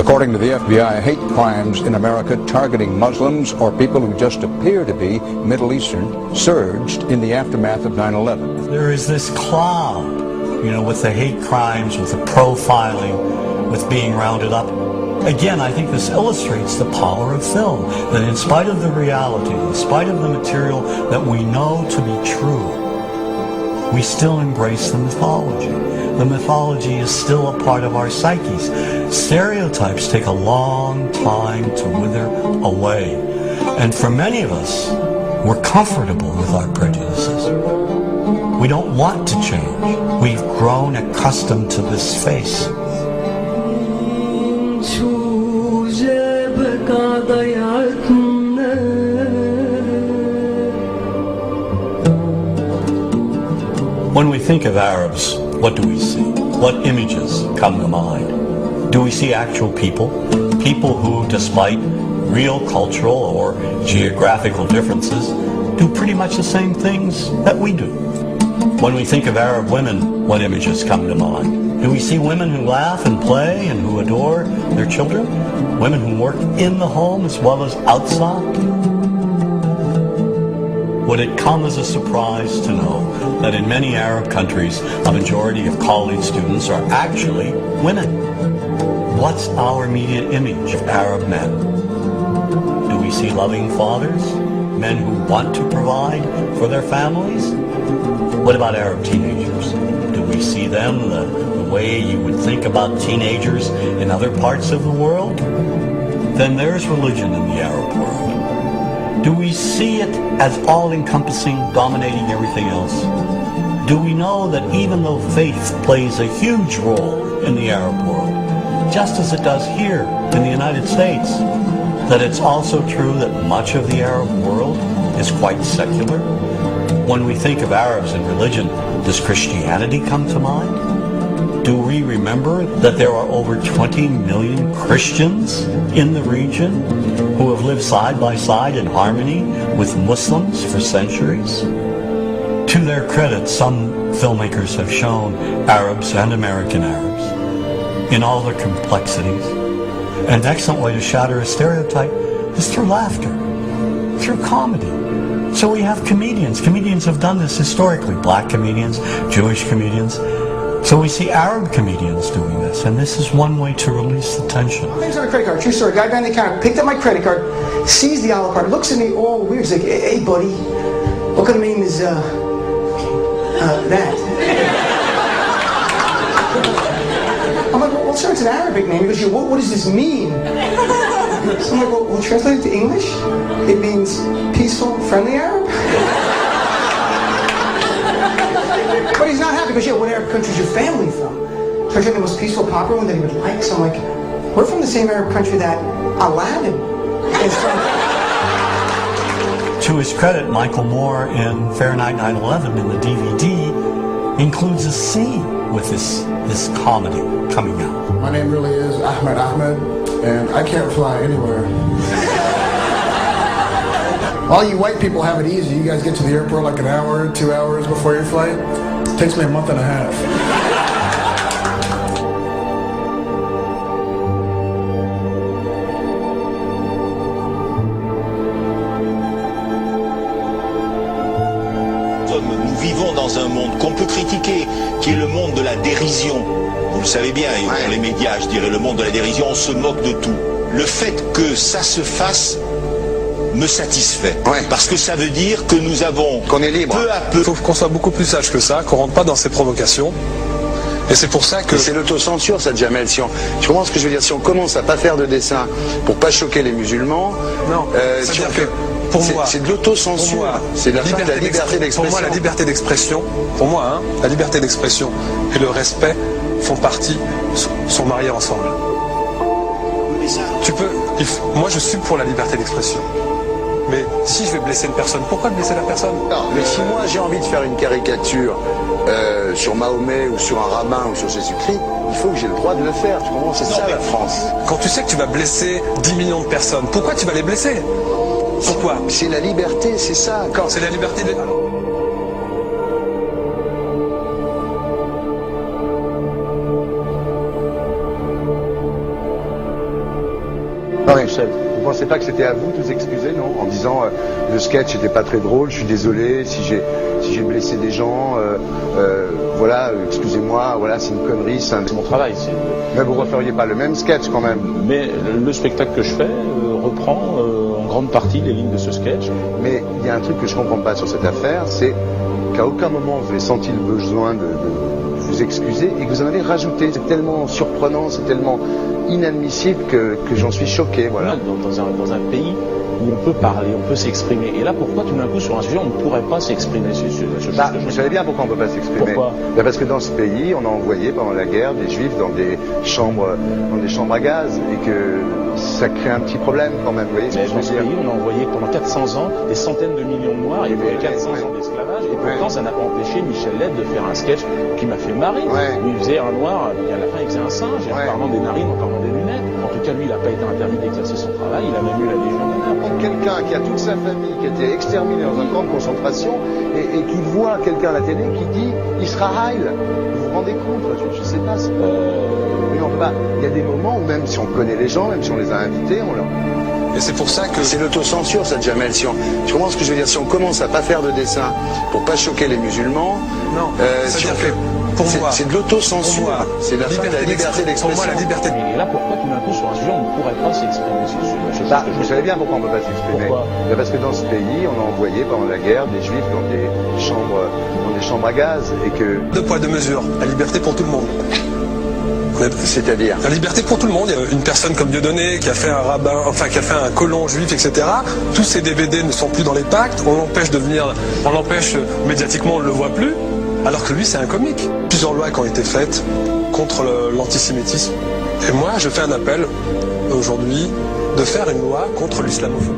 According to the FBI, hate crimes in America targeting Muslims or people who just appear to be Middle Eastern surged in the aftermath of 9/11. There is this cloud, with the hate crimes, with the profiling, with being rounded up. Again, I think this illustrates the power of film, that in spite of the reality, in spite of the material that we know to be true, we still embrace the mythology. The mythology is still a part of our psyches. Stereotypes take a long time to wither away. And for many of us, we're comfortable with our prejudices. We don't want to change. We've grown accustomed to this face. When we think of Arabs, what do we see? What images come to mind? Do we see actual people? People who, despite real cultural or geographical differences, do pretty much the same things that we do. When we think of Arab women, what images come to mind? Do we see women who laugh and play and who adore their children? Women who work in the home as well as outside? Would it come as a surprise to know that in many Arab countries, a majority of college students are actually women? What's our immediate image of Arab men? Do we see loving fathers? Men who want to provide for their families? What about Arab teenagers? Do we see them the way you would think about teenagers in other parts of the world? Then there's religion in the Arab world. Do we see it as all-encompassing, dominating everything else? Do we know that even though faith plays a huge role in the Arab world, just as it does here in the United States, that it's also true that much of the Arab world is quite secular? When we think of Arabs and religion, does Christianity come to mind? Do we remember that there are over 20 million Christians in the region who have lived side by side in harmony with Muslims for centuries? To their credit, some filmmakers have shown Arabs and American Arabs in all their complexities. An excellent way to shatter a stereotype is through laughter, through comedy. So we have comedians. Comedians have done this historically. Black comedians, Jewish comedians. So we see Arab comedians doing this, and this is one way to release the tension. My name's on a credit card, true story. Guy behind the counter picked up my credit card, sees the Olive card, looks at me all weird. He's like, hey buddy, what kind of name is, that? I'm like, well sir, it's an Arabic name. He goes, what does this mean? So I'm like, well translate it to English? It means peaceful, friendly Arab? But he's not happy because, what Arab country is your family from? So I tried the most peaceful, popular one that he would like. So I'm like, we're from the same Arab country that Aladdin is from. To his credit, Michael Moore in Fahrenheit 9/11 in the DVD includes a scene with this comedy coming out. My name really is Ahmed, and I can't fly anywhere. All you white people have it easy. You guys get to the airport like an hour, 2 hours before your flight. It takes me a month and a half. Nous vivons dans un monde qu'on peut critiquer, qui est le monde de la dérision. Vous le savez bien, et dans les médias, je dirais, le monde de la dérision, on se moque de tout. Le fait que ça se fasse me satisfait. Parce que ça veut dire que nous avons, qu'on est libre. Peu à peu... Il faut qu'on soit beaucoup plus sage que ça, qu'on rentre pas dans ces provocations. Et c'est pour ça que... C'est l'autocensure, ça, Jamel. Tu comprends ce que je veux dire? Si on commence à pas faire de dessin pour pas choquer les musulmans... Non, pour moi, c'est de l'autocensure. C'est la liberté d'expression. Pour moi, la liberté d'expression, la liberté d'expression et le respect font partie, sont mariés ensemble. Moi, je suis pour la liberté d'expression. Mais si je vais blesser une personne, pourquoi blesser la personne? Non, mais si moi j'ai envie de faire une caricature sur Mahomet ou sur un rabbin ou sur Jésus-Christ, il faut que j'ai le droit de le faire. Tu comprends? C'est ça la France. Quand tu sais que tu vas blesser 10 millions de personnes, pourquoi tu vas les blesser? Pourquoi? C'est la liberté, c'est ça. C'est la liberté de... pensez pas que c'était à vous de vous excuser, non? En disant le sketch n'était pas très drôle, je suis désolé si j'ai blessé des gens, voilà, excusez-moi, voilà, c'est une connerie, c'est mon travail. Mais vous referiez pas le même sketch quand même? Mais le spectacle que je fais reprend en grande partie les lignes de ce sketch. Mais il y a un truc que je comprends pas sur cette affaire, c'est qu'à aucun moment vous avez senti le besoin de vous excuser et que vous en avez rajouté. C'est tellement surprenant, c'est tellement inadmissible que j'en suis choqué. Voilà. Dans un pays où on peut parler, on peut s'exprimer. Et là, pourquoi tout d'un coup, sur un sujet, on ne pourrait pas s'exprimer sur vous savez bien pourquoi on ne peut pas s'exprimer. Pourquoi? Parce que dans ce pays, on a envoyé pendant la guerre des juifs dans des chambres à gaz et que ça crée un petit problème quand même. Vous voyez ce que je veux dire? Dans ce pays, on a envoyé pendant 400 ans des centaines de millions de Noirs, il y a eu 400 ans d'esclavage, et pourtant ça n'a pas empêché Michel Leb de faire un sketch qui m'a fait marrer. Où il faisait un Noir, et à la fin il faisait un singe, et en parlant des narines, en parlant des lunettes. En tout cas, lui, il n'a pas été interdit d'exercer son travail, il a même eu la Légion d'honneur. Quelqu'un qui a toute sa famille qui a été exterminée dans un camp de concentration et qui voit quelqu'un à la télé qui dit Israël, vous vous rendez compte? Je sais pas. Mais on peut pas. Il y a des moments où même si on connaît les gens, même si on les a invités, on leur... Et c'est pour ça que... C'est l'autocensure, ça, Jamel. Tu comprends ce que je veux dire? Si on commence à pas faire de dessin pour pas choquer les musulmans... Non, si on fait... Pour moi, c'est de l'autocensure. C'est la fin de la liberté d'expression. Pour moi, la liberté... Et là, pourquoi tout d'un coup, sur un sujet, on ne pourrait pas s'exprimer sur ce sujet? Vous savez bien pourquoi on ne peut pas s'exprimer. Pourquoi? Parce que dans ce pays, on a envoyé pendant la guerre des juifs dans des chambres à gaz et que... Deux poids, deux mesures. La liberté pour tout le monde. C'est-à-dire? La liberté pour tout le monde. Il y a une personne comme Dieudonné qui a fait un rabbin, enfin qui a fait un colon juif, etc. Tous ces DVD ne sont plus dans les pactes. On l'empêche médiatiquement, on ne le voit plus. Alors que lui, c'est un comique. Plusieurs lois qui ont été faites contre l'antisémitisme. Et moi, je fais un appel aujourd'hui de faire une loi contre l'islamophobie.